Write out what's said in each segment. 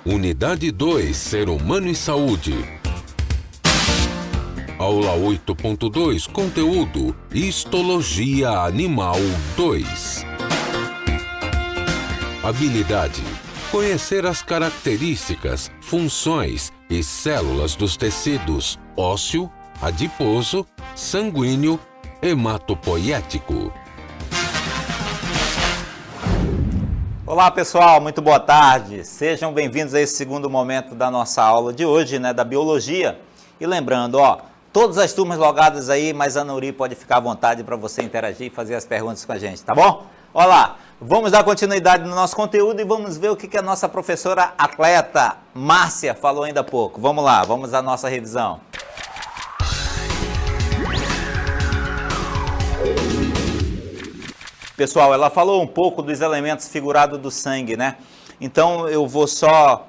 Unidade 2, Ser Humano e Saúde. Aula 8.2, Conteúdo, Histologia Animal 2. Habilidade: conhecer as características, funções e células dos tecidos ósseo, adiposo, sanguíneo, hematopoiético. Olá pessoal, muito boa tarde. Sejam bem-vindos a esse segundo momento da nossa aula de hoje, da biologia. E lembrando, todas as turmas logadas aí, mas a Nuri pode ficar à vontade para você interagir e fazer as perguntas com a gente, tá bom? Olha lá, vamos dar continuidade no nosso conteúdo e vamos ver o que a nossa professora atleta Márcia falou ainda há pouco. Vamos lá, vamos à nossa revisão. Pessoal, ela falou um pouco dos elementos figurados do sangue, né? Então eu vou só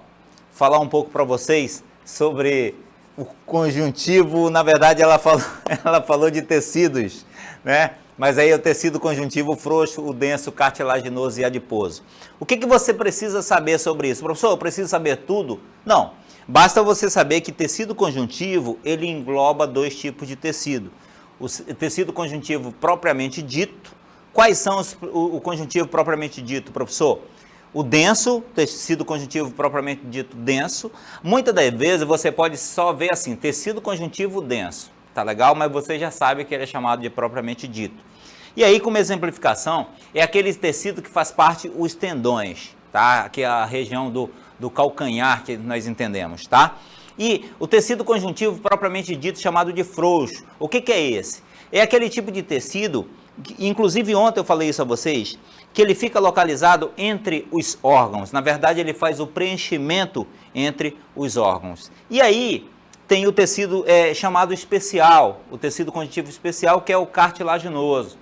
falar um pouco para vocês sobre o conjuntivo. Na verdade ela falou de tecidos, né? Mas aí é o tecido conjuntivo frouxo, o denso, cartilaginoso e adiposo. O que você precisa saber sobre isso? Professor, eu preciso saber tudo? Não, basta você saber que tecido conjuntivo, ele engloba dois tipos de tecido. O tecido conjuntivo propriamente dito. Quais são o conjuntivo propriamente dito, professor? O denso, tecido conjuntivo propriamente dito denso. Muitas das vezes você pode só ver assim, tecido conjuntivo denso. Tá legal? Mas você já sabe que ele é chamado de propriamente dito. E aí, como exemplificação, é aquele tecido que faz parte dos tendões, tá? Que é a região do calcanhar que nós entendemos, tá? E o tecido conjuntivo propriamente dito chamado de frouxo. O que é esse? É aquele tipo de tecido, inclusive ontem eu falei isso a vocês, que ele fica localizado entre os órgãos. Na verdade, ele faz o preenchimento entre os órgãos. E aí tem o tecido chamado especial, o tecido conjuntivo especial, que é o cartilaginoso,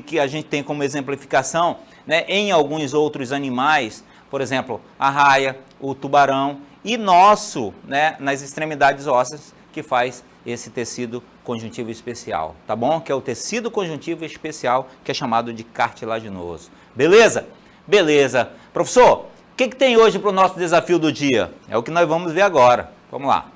que a gente tem como exemplificação, né, em alguns outros animais, por exemplo, a raia, o tubarão e nosso, né, nas extremidades ósseas, que faz esse tecido conjuntivo especial, tá bom? Que é o tecido conjuntivo especial, que é chamado de cartilaginoso. Beleza? Beleza. Professor, o que tem hoje para o nosso desafio do dia? É o que nós vamos ver agora. Vamos lá.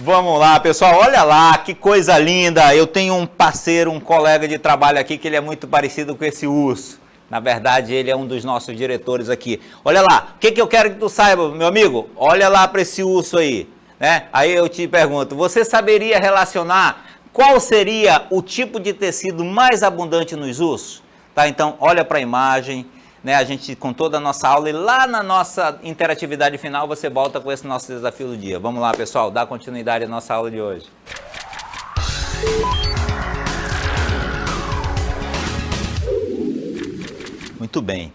Vamos lá, pessoal. Olha lá, que coisa linda. Eu tenho um parceiro, um colega de trabalho aqui, que ele é muito parecido com esse urso. Na verdade, ele é um dos nossos diretores aqui. Olha lá, o que eu quero que tu saiba, meu amigo? Olha lá para esse urso aí, né? Aí eu te pergunto, você saberia relacionar qual seria o tipo de tecido mais abundante nos ursos? Tá? Então, olha para a imagem, né? A gente, com toda a nossa aula, e lá na nossa interatividade final, você volta com esse nosso desafio do dia. Vamos lá, pessoal, dá continuidade à nossa aula de hoje. Muito bem.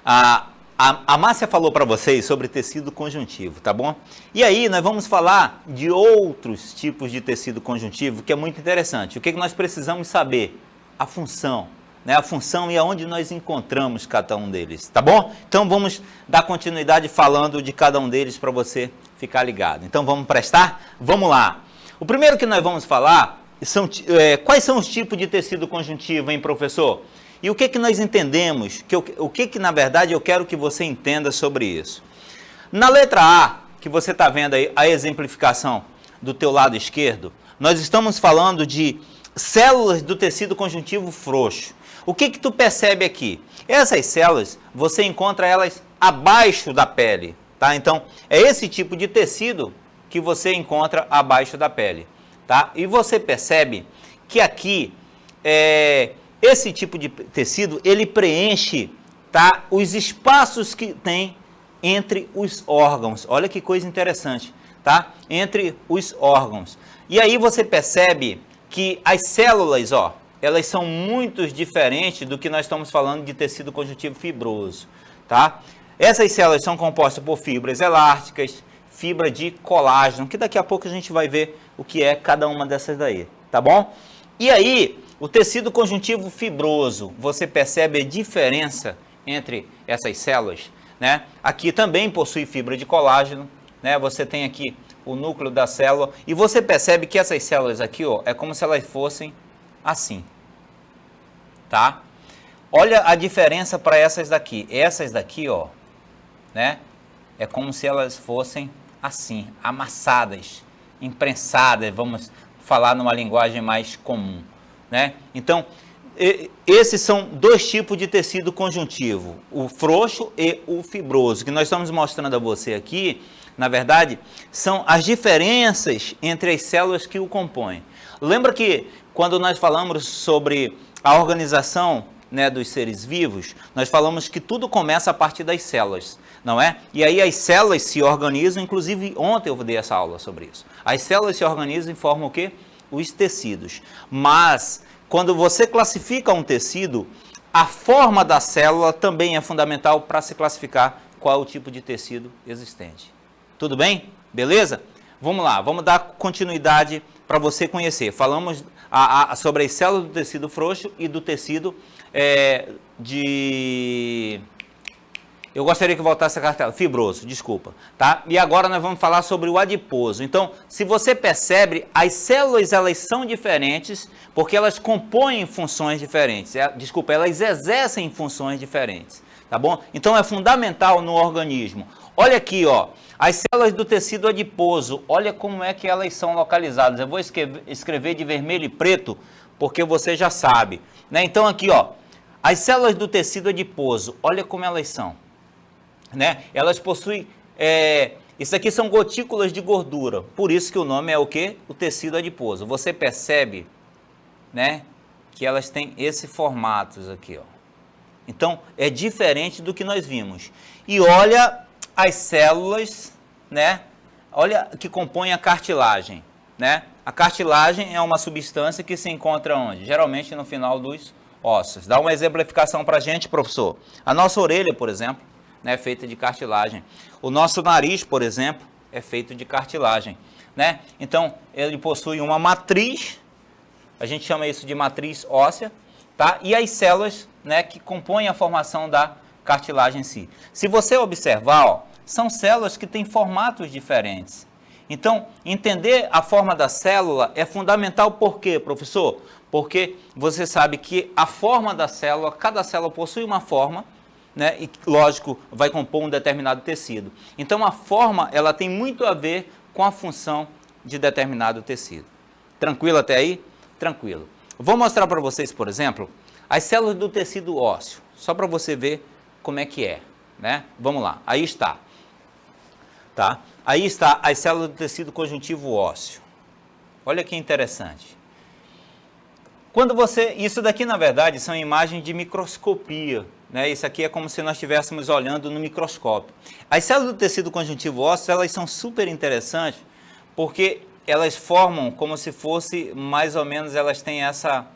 A Márcia falou para vocês sobre tecido conjuntivo, tá bom? E aí nós vamos falar de outros tipos de tecido conjuntivo, que é muito interessante. O que nós precisamos saber? A função, né? A função e aonde nós encontramos cada um deles, tá bom? Então vamos dar continuidade falando de cada um deles para você ficar ligado. Então vamos prestar? Vamos lá. O primeiro que nós vamos falar são quais são os tipos de tecido conjuntivo, hein, professor? E o que nós entendemos, o que na verdade eu quero que você entenda sobre isso. Na letra A, que você está vendo aí, a exemplificação do teu lado esquerdo, nós estamos falando de células do tecido conjuntivo frouxo. O que tu percebe aqui? Essas células, você encontra elas abaixo da pele, tá? Então, é esse tipo de tecido que você encontra abaixo da pele, tá? E você percebe que aqui, esse tipo de tecido, ele preenche, tá, os espaços que tem entre os órgãos. Olha que coisa interessante, tá? Entre os órgãos. E aí você percebe que as células, elas são muito diferentes do que nós estamos falando de tecido conjuntivo fibroso, tá? Essas células são compostas por fibras elásticas, fibra de colágeno, que daqui a pouco a gente vai ver o que é cada uma dessas daí, tá bom? E aí, o tecido conjuntivo fibroso, você percebe a diferença entre essas células, né? Aqui também possui fibra de colágeno, né? Você tem aqui o núcleo da célula e você percebe que essas células aqui, ó, é como se elas fossem assim, tá? Olha a diferença para essas daqui. Essas daqui, ó, né? É como se elas fossem assim, amassadas, imprensadas, vamos falar numa linguagem mais comum, né? Então, esses são dois tipos de tecido conjuntivo, o frouxo e o fibroso, que nós estamos mostrando a você aqui, na verdade, são as diferenças entre as células que o compõem. Lembra que quando nós falamos sobre a organização, né, dos seres vivos, nós falamos que tudo começa a partir das células, não é? E aí as células se organizam, inclusive ontem eu dei essa aula sobre isso. As células se organizam e formam o quê? Os tecidos. Mas quando você classifica um tecido, a forma da célula também é fundamental para se classificar qual é o tipo de tecido existente. Tudo bem? Beleza? Vamos lá, vamos dar continuidade para você conhecer. Falamos sobre as células do tecido frouxo e do tecido Eu gostaria que voltasse a cartela. Fibroso, desculpa. Tá? E agora nós vamos falar sobre o adiposo. Então, se você percebe, as células elas são diferentes porque elas compõem funções diferentes. Desculpa, elas exercem funções diferentes. Tá bom? Então, é fundamental no organismo. Olha aqui, ó. As células do tecido adiposo, olha como é que elas são localizadas. Eu vou escrever de vermelho e preto, porque você já sabe. Né? Então, aqui, ó. As células do tecido adiposo, olha como elas são. Né? Elas possuem, isso aqui são gotículas de gordura, por isso que o nome é o quê? O tecido adiposo. Você percebe, né, que elas têm esse formato aqui, ó. Então, é diferente do que nós vimos. E olha as células, né, olha que compõem a cartilagem, né? A cartilagem é uma substância que se encontra onde? Geralmente no final dos ossos. Dá uma exemplificação para a gente, professor. A nossa orelha, por exemplo, né, é feita de cartilagem. O nosso nariz, por exemplo, é feito de cartilagem. Né? Então, ele possui uma matriz, a gente chama isso de matriz óssea, tá? E as células, né, que compõem a formação da cartilagem em si. Se você observar, ó, são células que têm formatos diferentes. Então, entender a forma da célula é fundamental. Por quê, professor? Porque você sabe que a forma da célula, cada célula possui uma forma, né, e, lógico, vai compor um determinado tecido. Então, a forma, ela tem muito a ver com a função de determinado tecido. Tranquilo até aí? Tranquilo. Vou mostrar para vocês, por exemplo, as células do tecido ósseo, só para você ver como é que é. Né? Vamos lá, aí está. Tá? Aí está as células do tecido conjuntivo ósseo. Olha que interessante. Quando você, isso daqui na verdade são imagens de microscopia, né? Isso aqui é como se nós estivéssemos olhando no microscópio. As células do tecido conjuntivo ósseo, elas são super interessantes porque elas formam como se fosse mais ou menos, elas têm essa,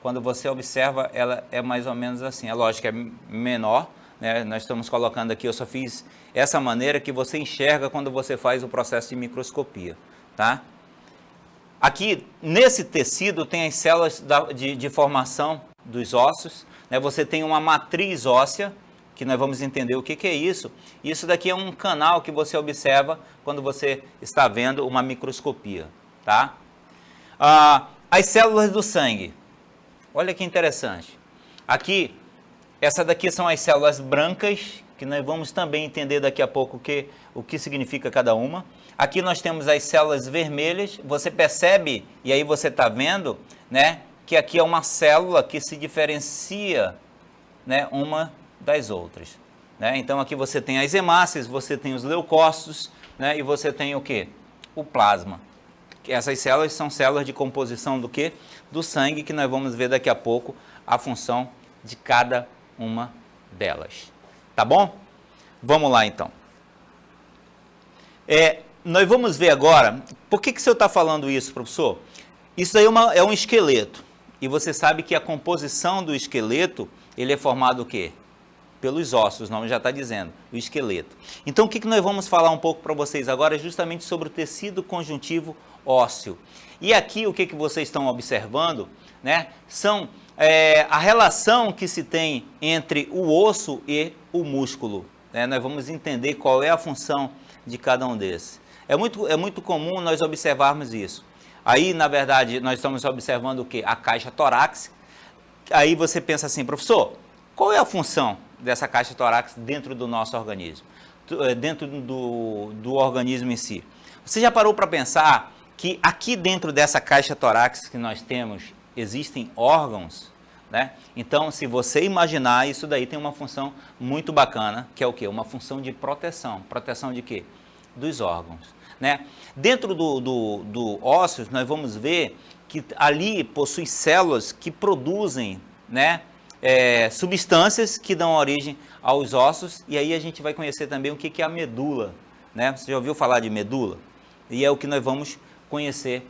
quando você observa, ela é mais ou menos assim, é lógico que é menor, né? Nós estamos colocando aqui, eu só fiz essa maneira que você enxerga quando você faz o processo de microscopia, tá? Aqui, nesse tecido, tem as células de formação dos ossos, né? Você tem uma matriz óssea, que nós vamos entender o que é isso. Isso daqui é um canal que você observa quando você está vendo uma microscopia, tá? As células do sangue, olha que interessante. Aqui, essa daqui são as células brancas, que nós vamos também entender daqui a pouco o que significa cada uma. Aqui nós temos as células vermelhas, você percebe, e aí você está vendo, né, que aqui é uma célula que se diferencia, né, uma das outras. Né? Então aqui você tem as hemácias, você tem os leucócitos, né, e você tem o quê? O plasma. Essas células são células de composição do quê? Do sangue, que nós vamos ver daqui a pouco a função de cada uma delas. Tá bom? Vamos lá então. Nós vamos ver agora, por que o senhor está falando isso, professor? Isso aí é um esqueleto, e você sabe que a composição do esqueleto, ele é formado o quê? Pelos ossos, o nome já está dizendo, o esqueleto. Então, o que nós vamos falar um pouco para vocês agora é justamente sobre o tecido conjuntivo ósseo. E aqui o que vocês estão observando, né, são a relação que se tem entre o osso e o músculo. Né? Nós vamos entender qual é a função de cada um desses. É muito comum nós observarmos isso. Aí, na verdade, nós estamos observando o quê? A caixa torácica. Aí você pensa assim, professor, qual é a função dessa caixa torácica dentro do nosso organismo? Dentro do organismo em si. Você já parou para pensar que aqui dentro dessa caixa torácica que nós temos, existem órgãos? Né? Então, se você imaginar, isso daí tem uma função muito bacana, que é o quê? Uma função de proteção. Proteção de quê? Dos órgãos. Né? Dentro do ósseo, nós vamos ver que ali possui células que produzem, né, substâncias que dão origem aos ossos, e aí a gente vai conhecer também o que é a medula. Né? Você já ouviu falar de medula? E é o que nós vamos conhecer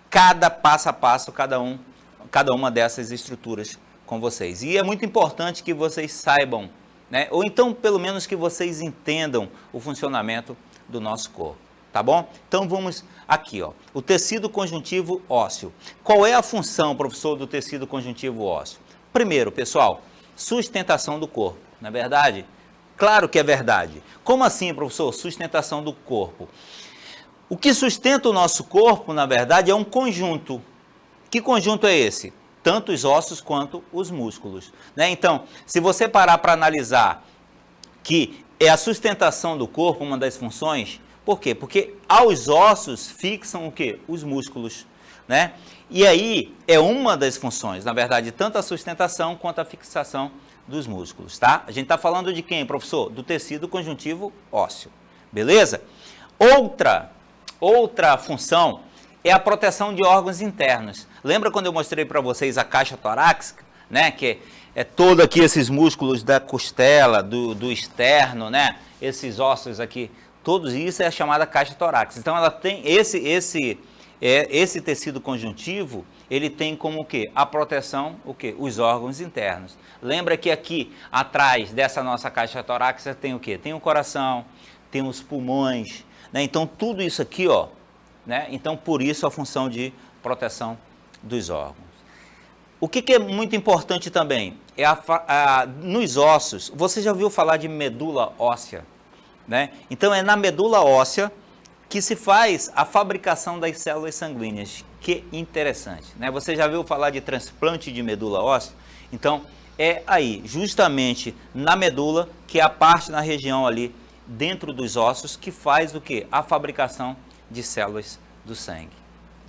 cada passo a passo, cada uma dessas estruturas com vocês. E é muito importante que vocês saibam, né, ou então pelo menos que vocês entendam o funcionamento do nosso corpo. Tá bom? Então vamos aqui, ó, o tecido conjuntivo ósseo. Qual é a função, professor, do tecido conjuntivo ósseo? Primeiro, pessoal, sustentação do corpo. Não é verdade? Claro que é verdade. Como assim, professor? Sustentação do corpo. O que sustenta o nosso corpo, na verdade, é um conjunto. Que conjunto é esse? Tanto os ossos quanto os músculos. Né? Então, se você parar para analisar que é a sustentação do corpo uma das funções. Por quê? Porque aos ossos fixam o quê? Os músculos, né? E aí é uma das funções, na verdade, tanto a sustentação quanto a fixação dos músculos, tá? A gente está falando de quem, professor? Do tecido conjuntivo ósseo, beleza? Outra função é a proteção de órgãos internos. Lembra quando eu mostrei para vocês a caixa torácica, né? Que é todo aqui esses músculos da costela, do externo, né? Esses ossos aqui. Todos isso é a chamada caixa torácica. Então, ela tem esse tecido conjuntivo, ele tem como o quê? A proteção, o quê? Os órgãos internos. Lembra que aqui, atrás dessa nossa caixa torácica, tem o quê? Tem o coração, tem os pulmões, né? Então, tudo isso aqui, ó, né? Então, por isso a função de proteção dos órgãos. O que é muito importante também? Nos ossos, você já ouviu falar de medula óssea? Né? Então é na medula óssea que se faz a fabricação das células sanguíneas. Que interessante, né? Você já ouviu falar de transplante de medula óssea? Então é aí, justamente na medula, que é a parte na região ali dentro dos ossos que faz o quê? A fabricação de células do sangue.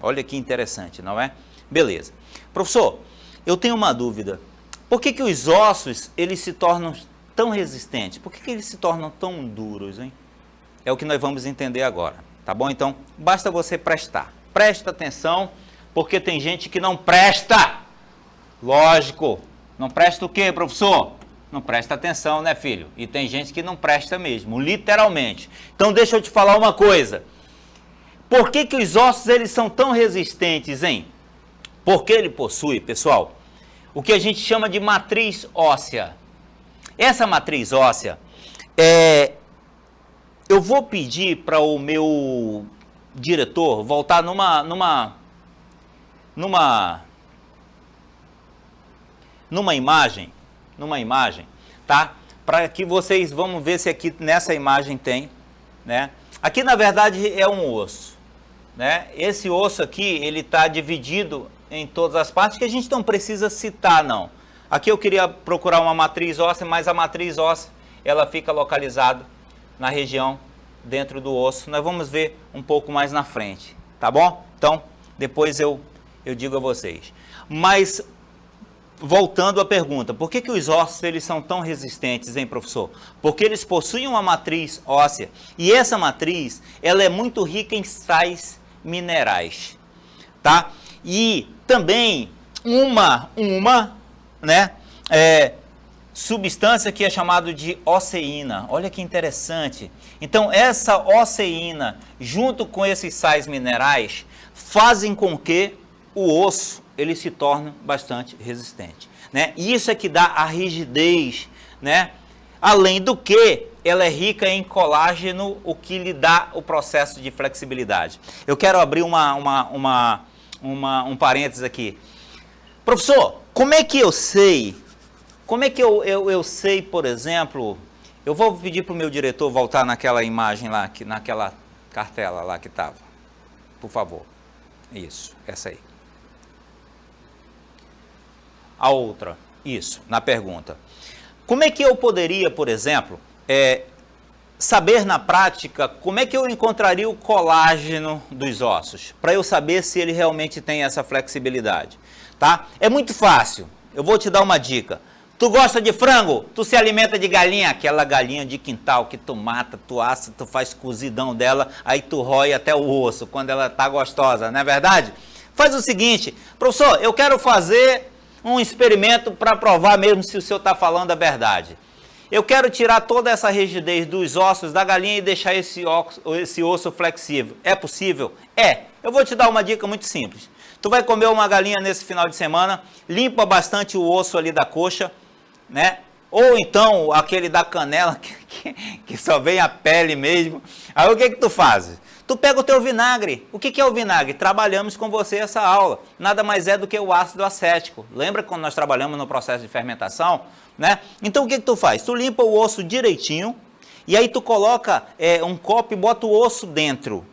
Olha que interessante, não é? Beleza. Professor, eu tenho uma dúvida. Por que os ossos eles se tornam tão resistentes? Por que eles se tornam tão duros, hein? É o que nós vamos entender agora, tá bom? Então, basta você prestar. Presta atenção, porque tem gente que não presta. Lógico. Não presta o quê, professor? Não presta atenção, né, filho? E tem gente que não presta mesmo, literalmente. Então, deixa eu te falar uma coisa. Por que os ossos eles são tão resistentes, hein? Porque ele possui, pessoal, o que a gente chama de matriz óssea. Essa matriz óssea, eu vou pedir para o meu diretor voltar numa imagem, tá? Para que vocês vão ver se aqui nessa imagem tem, né? Aqui na verdade é um osso, né? Esse osso aqui, ele está dividido em todas as partes que a gente não precisa citar, não. Aqui eu queria procurar uma matriz óssea, mas a matriz óssea, ela fica localizada na região dentro do osso. Nós vamos ver um pouco mais na frente, tá bom? Então, depois eu digo a vocês. Mas, voltando à pergunta, por que os ossos eles são tão resistentes, hein, professor? Porque eles possuem uma matriz óssea, e essa matriz, ela é muito rica em sais minerais, tá? E também né, substância que é chamada de osseína. Olha que interessante. Então, essa osseína, junto com esses sais minerais, fazem com que o osso ele se torne bastante resistente, né? E isso é que dá a rigidez, né? Além do que, ela é rica em colágeno, o que lhe dá o processo de flexibilidade. Eu quero abrir um parênteses aqui. Professor, como é que eu sei? Como é que eu sei, por exemplo, eu vou pedir para o meu diretor voltar naquela imagem lá, naquela cartela lá que estava. Por favor. Isso, essa aí. A outra, isso, na pergunta. Como é que eu poderia, por exemplo, saber na prática como é que eu encontraria o colágeno dos ossos, para eu saber se ele realmente tem essa flexibilidade, tá? É muito fácil, eu vou te dar uma dica. Tu gosta de frango? Tu se alimenta de galinha, aquela galinha de quintal que tu mata, tu assa, tu faz cozidão dela, aí tu rói até o osso, quando ela tá gostosa, não é verdade? Faz o seguinte, professor, eu quero fazer um experimento para provar mesmo se o senhor está falando a verdade. Eu quero tirar toda essa rigidez dos ossos da galinha e deixar esse osso flexível. É possível? É. Eu vou te dar uma dica muito simples. Tu vai comer uma galinha nesse final de semana, limpa bastante o osso ali da coxa, né? Ou então aquele da canela que só vem a pele mesmo. Aí o que tu fazes? Tu pega o teu vinagre. O que é o vinagre? Trabalhamos com você essa aula. Nada mais é do que o ácido acético. Lembra quando nós trabalhamos no processo de fermentação? Né? Então o que tu faz? Tu limpa o osso direitinho e aí tu coloca um copo e bota o osso dentro.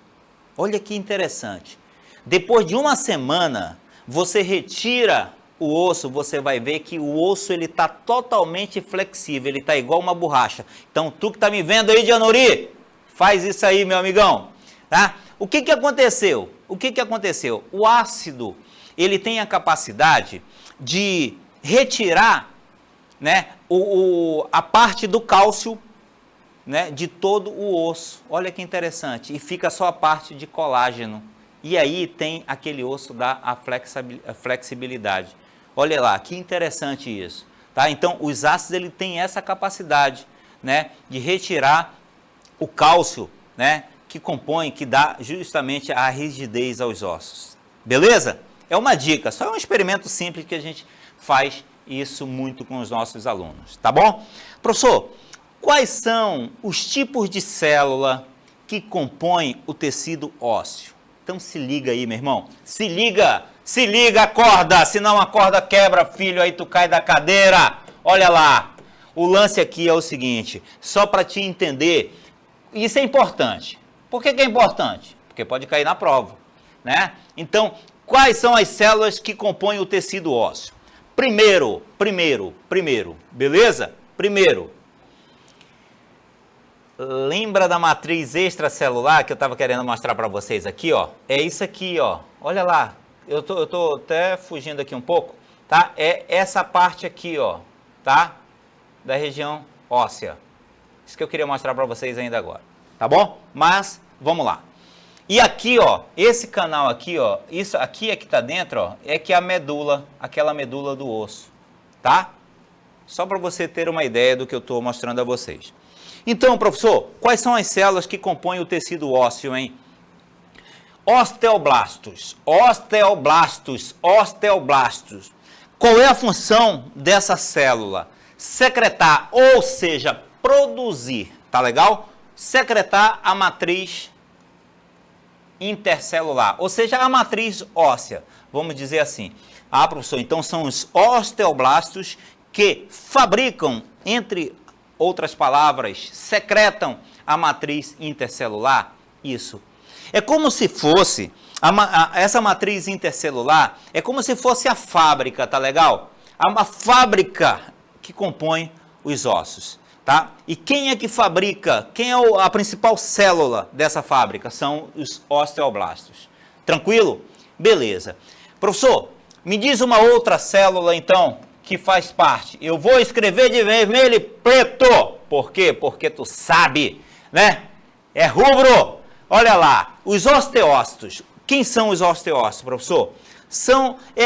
Olha que interessante. Depois de uma semana, você retira o osso, você vai ver que o osso ele está totalmente flexível, ele está igual uma borracha. Então tu que está me vendo aí, Janori, faz isso aí, meu amigão. Tá? O que aconteceu? O ácido, ele tem a capacidade de retirar, né, a parte do cálcio, né, de todo o osso. Olha que interessante. E fica só a parte de colágeno. E aí tem aquele osso da flexibilidade. Olha lá, que interessante isso. Tá? Então, os ácidos ele tem essa capacidade, né, de retirar o cálcio, né, que compõe, que dá justamente a rigidez aos ossos. Beleza? É uma dica, só é um experimento simples que a gente faz isso muito com os nossos alunos, tá bom? Professor, quais são os tipos de célula que compõem o tecido ósseo? Então se liga aí, meu irmão. Se liga, acorda, senão a corda quebra, filho, aí tu cai da cadeira. Olha lá, o lance aqui é o seguinte, só para te entender, isso é importante. Por que é importante? Porque pode cair na prova, né? Então, quais são as células que compõem o tecido ósseo? Primeiro, beleza? Primeiro, lembra da matriz extracelular que eu estava querendo mostrar para vocês aqui, ó? É isso aqui, ó. Olha lá, eu tô até fugindo aqui um pouco, tá? É essa parte aqui, ó, tá? Da região óssea. Isso que eu queria mostrar para vocês ainda agora. Tá bom? Mas, vamos lá. E aqui, ó, esse canal aqui, ó, isso aqui é que tá dentro, ó, é que é a medula, aquela medula do osso, tá? Só para você ter uma ideia do que eu estou mostrando a vocês. Então, professor, quais são as células que compõem o tecido ósseo, hein? Osteoblastos. Qual é a função dessa célula? Secretar, ou seja, produzir, tá legal? Secretar a matriz intercelular, ou seja, a matriz óssea, vamos dizer assim. Ah, professor, então são os osteoblastos que fabricam, entre outras palavras, secretam a matriz intercelular? Isso. É como se fosse, essa matriz intercelular, é como se fosse a fábrica, tá legal? A fábrica que compõe os ossos. Tá? E quem é que fabrica? Quem é a principal célula dessa fábrica? São os osteoblastos. Tranquilo? Beleza. Professor, me diz uma outra célula, então, que faz parte. Eu vou escrever de vermelho e preto. Por quê? Porque tu sabe, né? É rubro. Olha lá, os osteócitos. Quem são os osteócitos, professor?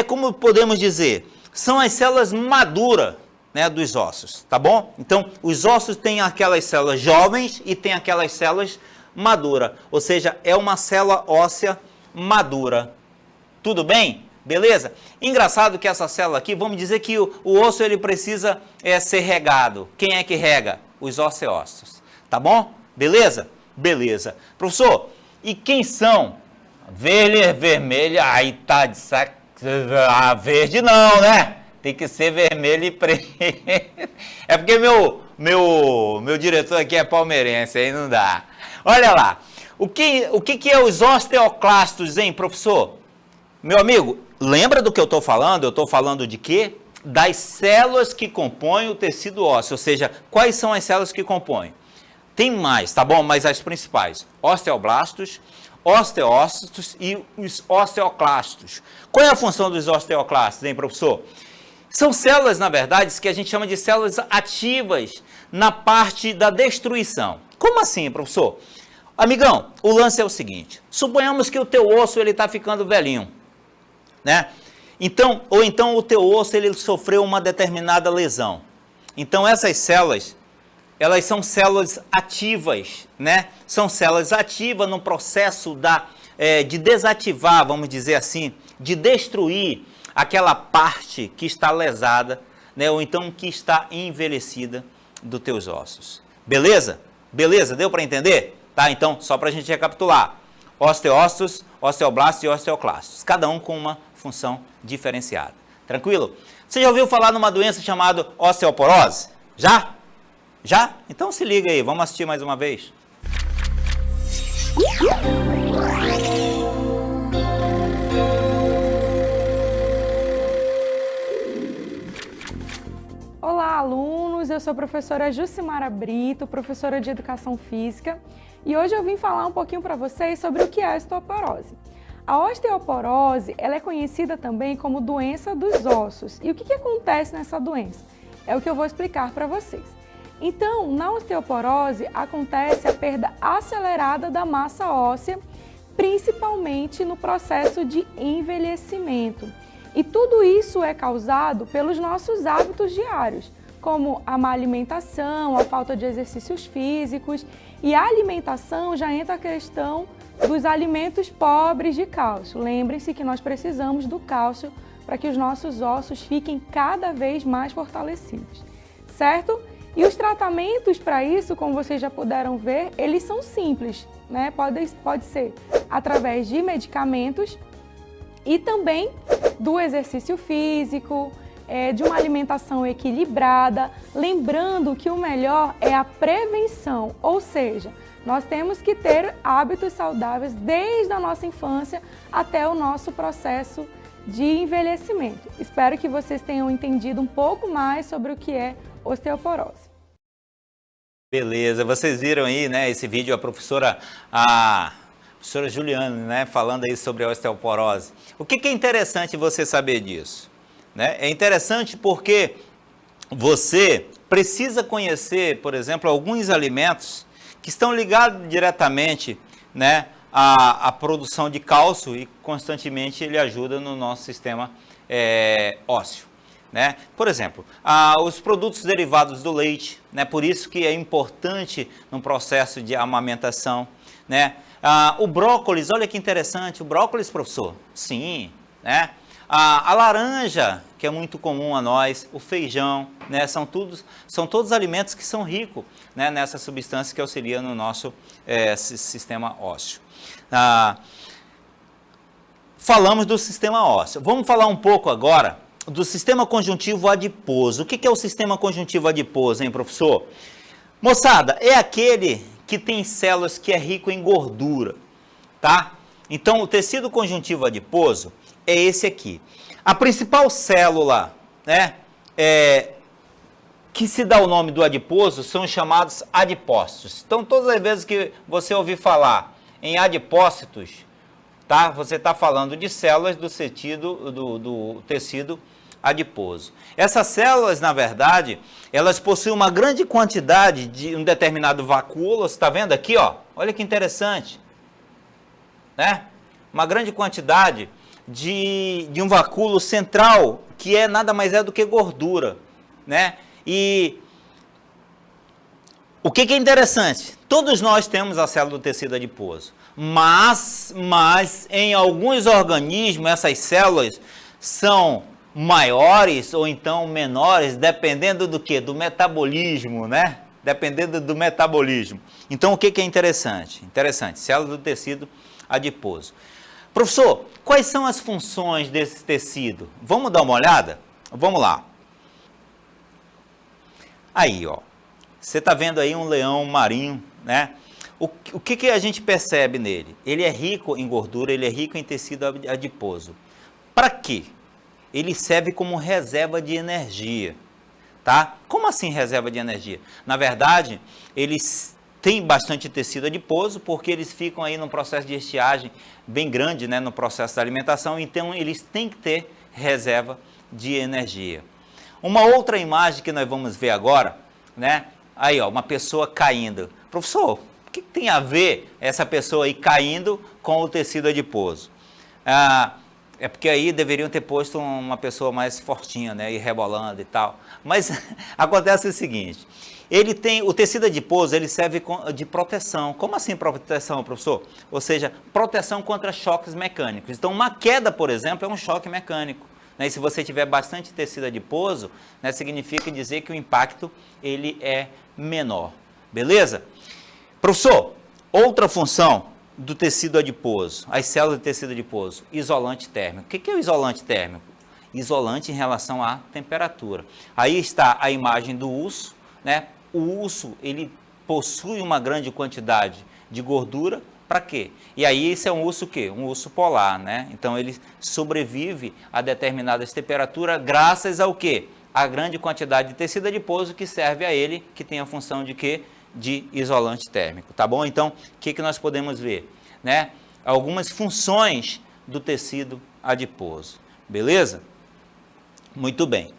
Como podemos dizer, são as células maduras, né, dos ossos, tá bom? Então, os ossos têm aquelas células jovens e tem aquelas células maduras, ou seja, é uma célula óssea madura. Tudo bem? Beleza? Engraçado que essa célula aqui, vamos dizer que o osso ele precisa ser regado. Quem é que rega? Os osteócitos. Tá bom? Beleza? Beleza. Professor, e quem são? Vermelho, aí tá de saco. Verde não, né? Tem que ser vermelho e preto. É porque meu diretor aqui é palmeirense, aí não dá. Olha lá. O que é os osteoclastos, hein, professor? Meu amigo, lembra do que eu estou falando? Eu estou falando de quê? Das células que compõem o tecido ósseo, ou seja, quais são as células que compõem? Tem mais, tá bom? Mas as principais, osteoblastos, osteócitos e os osteoclastos. Qual é a função dos osteoclastos, hein, professor? São células, na verdade, que a gente chama de células ativas na parte da destruição. Como assim, professor? Amigão, o lance é o seguinte, suponhamos que o teu osso está ficando velhinho, né? Ou então o teu osso ele sofreu uma determinada lesão. Então essas células, elas são células ativas, né? São células ativas no processo de desativar, vamos dizer assim, de destruir aquela parte que está lesada, né? Ou então que está envelhecida dos teus ossos. Beleza? Beleza? Deu para entender? Tá? Então, só para a gente recapitular. Osteócitos, osteoblastos e osteoclastos. Cada um com uma função diferenciada. Tranquilo? Você já ouviu falar numa doença chamada osteoporose? Já? Já? Então se liga aí, vamos assistir mais uma vez. Olá, alunos! Eu sou a professora Jucimara Brito, professora de Educação Física, e hoje eu vim falar um pouquinho para vocês sobre o que é a osteoporose. A osteoporose, ela é conhecida também como doença dos ossos. E o que acontece nessa doença? É o que eu vou explicar para vocês. Então, na osteoporose, acontece a perda acelerada da massa óssea, principalmente no processo de envelhecimento. E tudo isso é causado pelos nossos hábitos diários, como a má alimentação, a falta de exercícios físicos, e a alimentação já entra a questão dos alimentos pobres de cálcio. Lembrem-se que nós precisamos do cálcio para que os nossos ossos fiquem cada vez mais fortalecidos, certo? E os tratamentos para isso, como vocês já puderam ver, eles são simples, né? Pode ser através de medicamentos e também do exercício físico, de uma alimentação equilibrada, lembrando que o melhor é a prevenção, ou seja, nós temos que ter hábitos saudáveis desde a nossa infância até o nosso processo de envelhecimento. Espero que vocês tenham entendido um pouco mais sobre o que é osteoporose. Beleza, vocês viram aí, né, esse vídeo, a professora Juliana, né, falando aí sobre a osteoporose. O que é interessante você saber disso? Né? É interessante porque você precisa conhecer, por exemplo, alguns alimentos que estão ligados diretamente, né, à produção de cálcio e constantemente ele ajuda no nosso sistema ósseo. Né? Por exemplo, os produtos derivados do leite, né? Por isso que é importante no processo de amamentação. Né? O brócolis, olha que interessante, o brócolis, professor, sim, né? A laranja, que é muito comum a nós, o feijão, né? São todos alimentos que são ricos, né, nessa substância que auxilia no nosso sistema ósseo. Falamos do sistema ósseo. Vamos falar um pouco agora do sistema conjuntivo adiposo. O que é o sistema conjuntivo adiposo, hein, professor? Moçada, é aquele que tem células que é rico em gordura, tá? Então, o tecido conjuntivo adiposo é esse aqui. A principal célula, né, que se dá o nome do adiposo são chamados adipócitos. Então, todas as vezes que você ouvir falar em adipócitos, tá? Você está falando de células do tecido adiposo. Essas células, na verdade, elas possuem uma grande quantidade de um determinado vacúolo. Você está vendo aqui, ó? Olha que interessante, né? Uma grande quantidade de um vacúolo central, que nada mais é do que gordura, né? E o que é interessante? Todos nós temos a célula do tecido adiposo, mas em alguns organismos essas células são maiores ou então menores, dependendo do que? Do metabolismo, né? Dependendo do metabolismo. Então, o que é interessante? Interessante, células do tecido adiposo. Professor, quais são as funções desse tecido? Vamos dar uma olhada? Vamos lá. Aí, ó. Você está vendo aí um leão marinho, né? O que a gente percebe nele? Ele é rico em gordura, ele é rico em tecido adiposo. Para quê? Ele serve como reserva de energia, tá? Como assim reserva de energia? Na verdade, eles têm bastante tecido adiposo porque eles ficam aí num processo de estiagem bem grande, né, no processo da alimentação, então eles têm que ter reserva de energia. Uma outra imagem que nós vamos ver agora, né? Aí, ó, uma pessoa caindo. Professor, o que tem a ver essa pessoa aí caindo com o tecido adiposo? É porque aí deveriam ter posto uma pessoa mais fortinha, né, e rebolando e tal. Mas acontece o seguinte, o tecido adiposo, ele serve de proteção. Como assim proteção, professor? Ou seja, proteção contra choques mecânicos. Então, uma queda, por exemplo, é um choque mecânico. E se você tiver bastante tecido adiposo, né, significa dizer que o impacto ele é menor. Beleza? Professor, outra função do tecido adiposo, as células do tecido adiposo, isolante térmico. O que é o isolante térmico? Isolante em relação à temperatura. Aí está a imagem do urso, né? O urso, ele possui uma grande quantidade de gordura. Para quê? E aí esse é um urso o quê? Um urso polar, né? Então ele sobrevive a determinadas temperaturas graças ao quê? A grande quantidade de tecido adiposo que serve a ele, que tem a função de quê? De isolante térmico, tá bom? Então, o que nós podemos ver? Né? Algumas funções do tecido adiposo, beleza? Muito bem.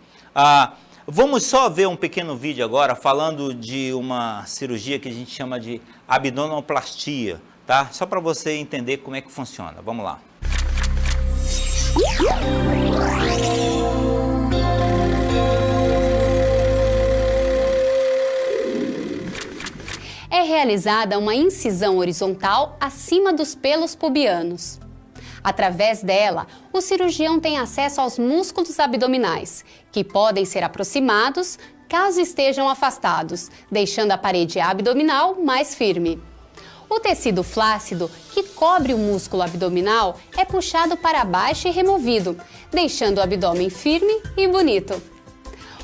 Vamos só ver um pequeno vídeo agora falando de uma cirurgia que a gente chama de abdominoplastia, tá? Só para você entender como é que funciona. Vamos lá. É realizada uma incisão horizontal acima dos pelos pubianos. Através dela, o cirurgião tem acesso aos músculos abdominais, que podem ser aproximados caso estejam afastados, deixando a parede abdominal mais firme. O tecido flácido, que cobre o músculo abdominal, é puxado para baixo e removido, deixando o abdômen firme e bonito.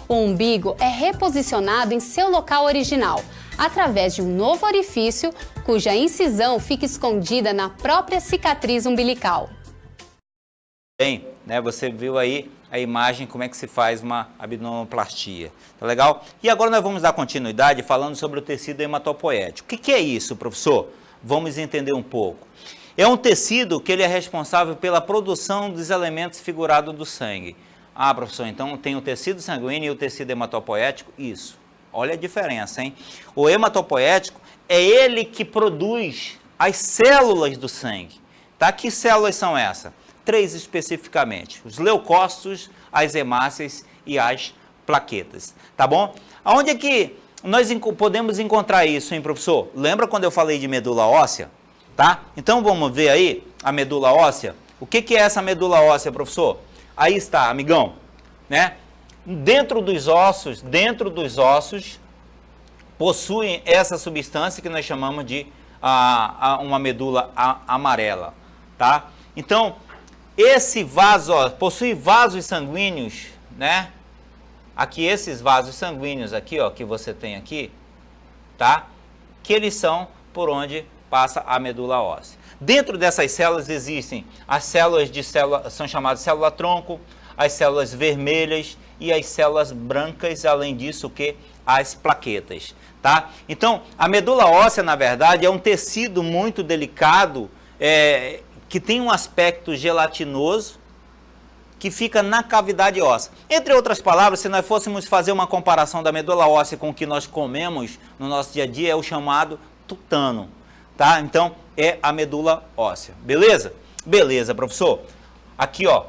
O umbigo é reposicionado em seu local original, através de um novo orifício, cuja incisão fica escondida na própria cicatriz umbilical. Bem, né, você viu aí a imagem, como é que se faz uma abdominoplastia. Tá legal? E agora nós vamos dar continuidade falando sobre o tecido hematopoético. O que é isso, professor? Vamos entender um pouco. É um tecido que ele é responsável pela produção dos elementos figurados do sangue. Ah, professor, então tem o tecido sanguíneo e o tecido hematopoético? Isso. Olha a diferença, hein? O hematopoético é ele que produz as células do sangue. Tá? Que células são essas? 3 especificamente. Os leucócitos, as hemácias e as plaquetas. Tá bom? Aonde é que nós podemos encontrar isso, hein, professor? Lembra quando eu falei de medula óssea? Tá? Então vamos ver aí a medula óssea. O que é essa medula óssea, professor? Aí está, amigão, né? Dentro dos ossos, possuem essa substância que nós chamamos de uma medula amarela, tá? Então, esse vaso, ó, possui vasos sanguíneos, né? Aqui, esses vasos sanguíneos aqui, ó, que você tem aqui, tá? Que eles são por onde passa a medula óssea. Dentro dessas células existem as células são chamadas célula-tronco, as células vermelhas e as células brancas, além disso, que as plaquetas, tá? Então, a medula óssea, na verdade, é um tecido muito delicado, que tem um aspecto gelatinoso, que fica na cavidade óssea. Entre outras palavras, se nós fôssemos fazer uma comparação da medula óssea com o que nós comemos no nosso dia a dia, é o chamado tutano, tá? Então, é a medula óssea, beleza? Beleza, professor. Aqui, ó,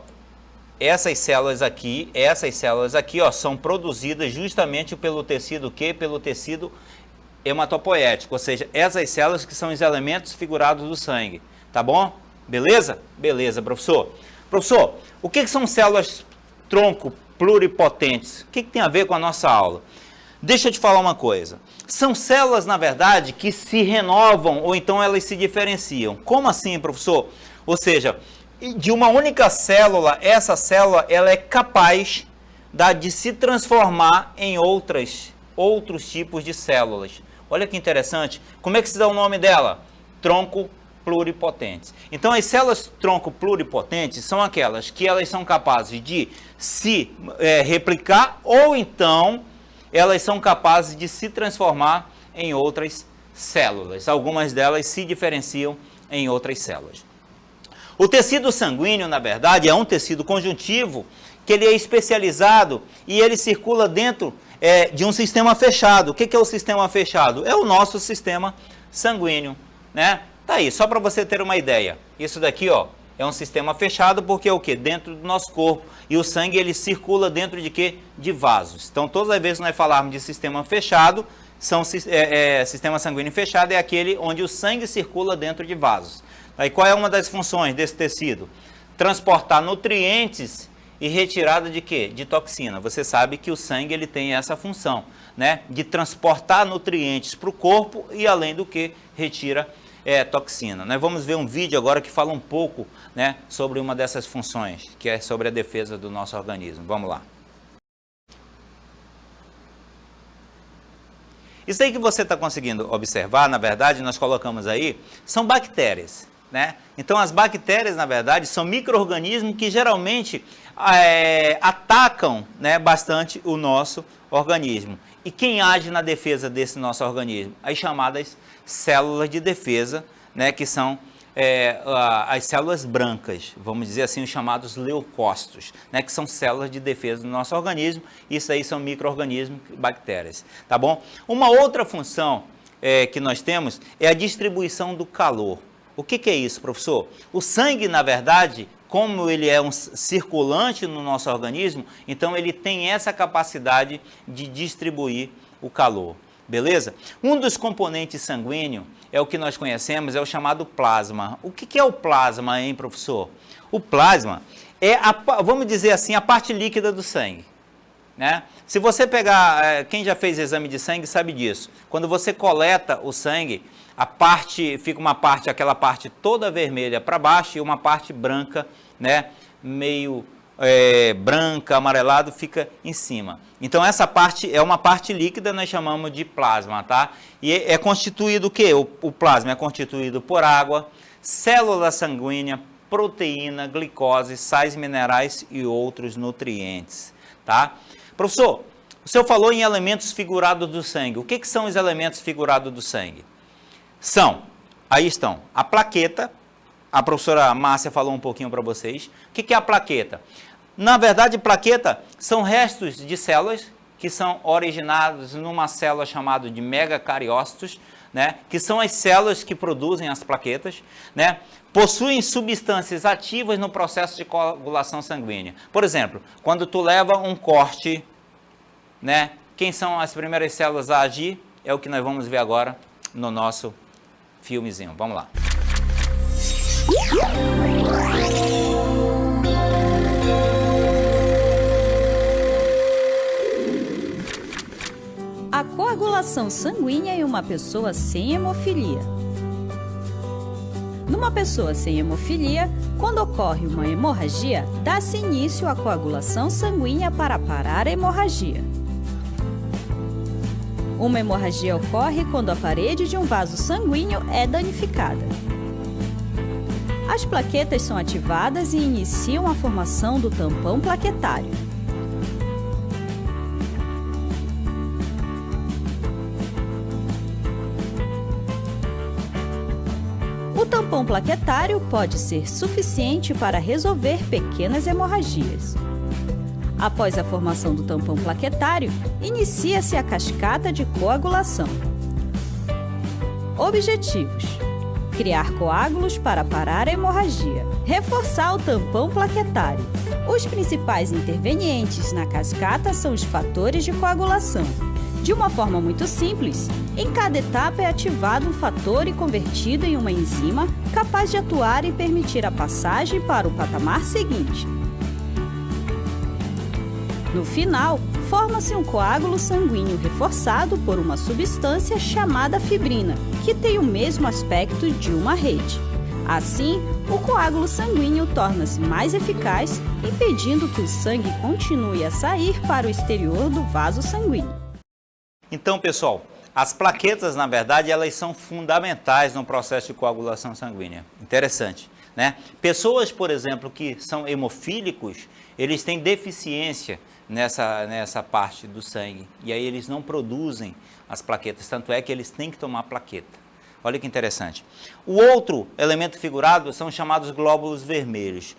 essas células aqui, ó, são produzidas justamente pelo tecido quê? Pelo tecido hematopoético, ou seja, essas células que são os elementos figurados do sangue, tá bom? Beleza? Beleza, professor. Professor, o que são células tronco pluripotentes? O que tem a ver com a nossa aula? Deixa eu te falar uma coisa. São células, na verdade, que se renovam ou então elas se diferenciam. Como assim, professor? Ou seja, de uma única célula, essa célula ela é capaz de se transformar em outros tipos de células. Olha que interessante. Como é que se dá o nome dela? Tronco pluripotentes. Então, as células tronco pluripotentes são aquelas que elas são capazes de se replicar ou então elas são capazes de se transformar em outras células. Algumas delas se diferenciam em outras células. O tecido sanguíneo, na verdade, é um tecido conjuntivo que ele é especializado e ele circula dentro de um sistema fechado. O que é o sistema fechado? É o nosso sistema sanguíneo, né? Tá aí, só para você ter uma ideia. Isso daqui, ó, é um sistema fechado porque é o quê? Dentro do nosso corpo. E o sangue, ele circula dentro de quê? De vasos. Então, todas as vezes que nós falarmos de sistema fechado, sistema sanguíneo fechado é aquele onde o sangue circula dentro de vasos. Aí, qual é uma das funções desse tecido? Transportar nutrientes e retirada de quê? De toxina. Você sabe que o sangue ele tem essa função, né? De transportar nutrientes para o corpo e, além do que, retira toxina. Nós vamos ver um vídeo agora que fala um pouco, né, sobre uma dessas funções, que é sobre a defesa do nosso organismo. Vamos lá. Isso aí que você está conseguindo observar, na verdade, nós colocamos aí, são bactérias, né? Então, as bactérias, na verdade, são micro-organismos que geralmente atacam, né, bastante o nosso organismo. E quem age na defesa desse nosso organismo? As chamadas células de defesa, né, que são as células brancas, vamos dizer assim, os chamados leucócitos, né, que são células de defesa do nosso organismo. Isso aí são micro-organismos, bactérias, tá bom? Uma outra função que nós temos é a distribuição do calor. O que é isso, professor? O sangue, na verdade, como ele é um circulante no nosso organismo, então ele tem essa capacidade de distribuir o calor, beleza? Um dos componentes sanguíneos é o que nós conhecemos, é o chamado plasma. O que é o plasma, hein, professor? O plasma é, vamos dizer assim, a parte líquida do sangue, né? Se você pegar, quem já fez exame de sangue sabe disso, quando você coleta o sangue, fica uma parte, aquela parte toda vermelha para baixo e uma parte branca, né, meio branca, amarelado, fica em cima. Então essa parte é uma parte líquida, nós chamamos de plasma, tá? E é constituído o quê? O plasma é constituído por água, célula sanguínea, proteína, glicose, sais minerais e outros nutrientes, tá? Professor, o senhor falou em elementos figurados do sangue. O que são os elementos figurados do sangue? Aí estão, a plaqueta, a professora Márcia falou um pouquinho para vocês. O que é a plaqueta? Na verdade, plaqueta são restos de células que são originados numa célula chamada de megacariócitos, né? Que são as células que produzem as plaquetas, né? Possuem substâncias ativas no processo de coagulação sanguínea. Por exemplo, quando tu leva um corte, né? Quem são as primeiras células a agir? É o que nós vamos ver agora no nosso filmezinho. Vamos lá. A coagulação sanguínea em uma pessoa sem hemofilia. Numa pessoa sem hemofilia, quando ocorre uma hemorragia, dá-se início à coagulação sanguínea para parar a hemorragia. Uma hemorragia ocorre quando a parede de um vaso sanguíneo é danificada. As plaquetas são ativadas e iniciam a formação do tampão plaquetário. O tampão plaquetário pode ser suficiente para resolver pequenas hemorragias. Após a formação do tampão plaquetário, inicia-se a cascata de coagulação. Objetivos: criar coágulos para parar a hemorragia. Reforçar o tampão plaquetário. Os principais intervenientes na cascata são os fatores de coagulação. De uma forma muito simples, em cada etapa é ativado um fator e convertido em uma enzima capaz de atuar e permitir a passagem para o patamar seguinte. No final, forma-se um coágulo sanguíneo reforçado por uma substância chamada fibrina, que tem o mesmo aspecto de uma rede. Assim, o coágulo sanguíneo torna-se mais eficaz, impedindo que o sangue continue a sair para o exterior do vaso sanguíneo. Então, pessoal, as plaquetas, na verdade, elas são fundamentais no processo de coagulação sanguínea. Interessante, né? Pessoas, por exemplo, que são hemofílicos, eles têm deficiência nessa parte do sangue. E aí eles não produzem as plaquetas, tanto é que eles têm que tomar plaqueta. Olha que interessante. O outro elemento figurado são os chamados glóbulos vermelhos.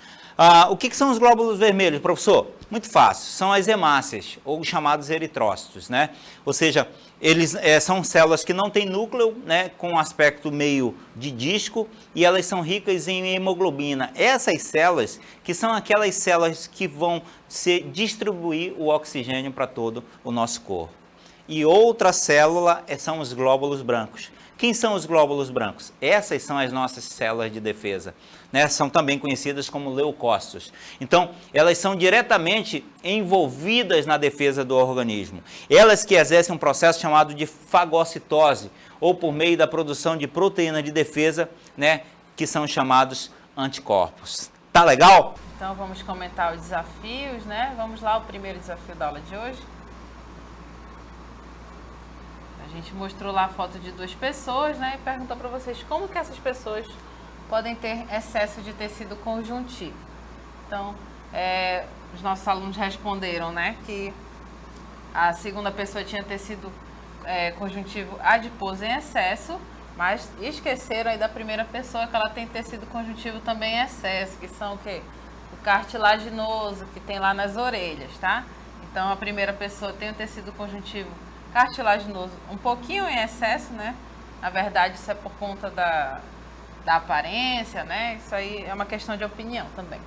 O que são os glóbulos vermelhos, professor? Muito fácil, são as hemácias, ou chamados eritrócitos, né? Ou seja, eles são células que não têm núcleo, né, com um aspecto meio de disco, e elas são ricas em hemoglobina. Essas células, que são aquelas células que vão distribuir o oxigênio para todo o nosso corpo. E outra célula são os glóbulos brancos. Quem são os glóbulos brancos? Essas são as nossas células de defesa, né? São também conhecidas como leucócitos. Então, elas são diretamente envolvidas na defesa do organismo. Elas que exercem um processo chamado de fagocitose, ou por meio da produção de proteína de defesa, né? Que são chamados anticorpos. Tá legal? Então, vamos comentar os desafios, né? Vamos lá, o primeiro desafio da aula de hoje. A gente mostrou lá a foto de 2 pessoas, né, e perguntou para vocês como que essas pessoas podem ter excesso de tecido conjuntivo. Então, os nossos alunos responderam, né, que a segunda pessoa tinha tecido conjuntivo adiposo em excesso, mas esqueceram aí da primeira pessoa que ela tem tecido conjuntivo também em excesso, que são o quê? O cartilaginoso, que tem lá nas orelhas, tá? Então, a primeira pessoa tem o tecido conjuntivo cartilaginoso um pouquinho em excesso, né? Na verdade, isso é por conta da aparência, né? Isso aí é uma questão de opinião também.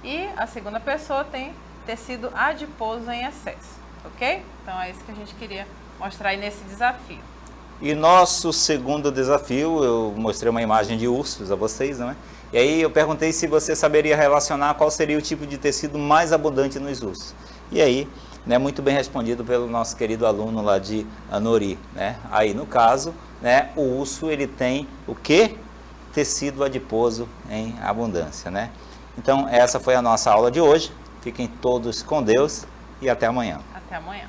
E a segunda pessoa tem tecido adiposo em excesso, ok? Então é isso que a gente queria mostrar aí nesse desafio. E nosso segundo desafio, eu mostrei uma imagem de ursos a vocês, né? E aí eu perguntei se você saberia relacionar qual seria o tipo de tecido mais abundante nos ursos. E aí, né, muito bem respondido pelo nosso querido aluno lá de Anori, né? Aí no caso, né, o urso ele tem o quê? Tecido adiposo em abundância, né? Então essa foi a nossa aula de hoje. Fiquem todos com Deus e até amanhã. Até amanhã.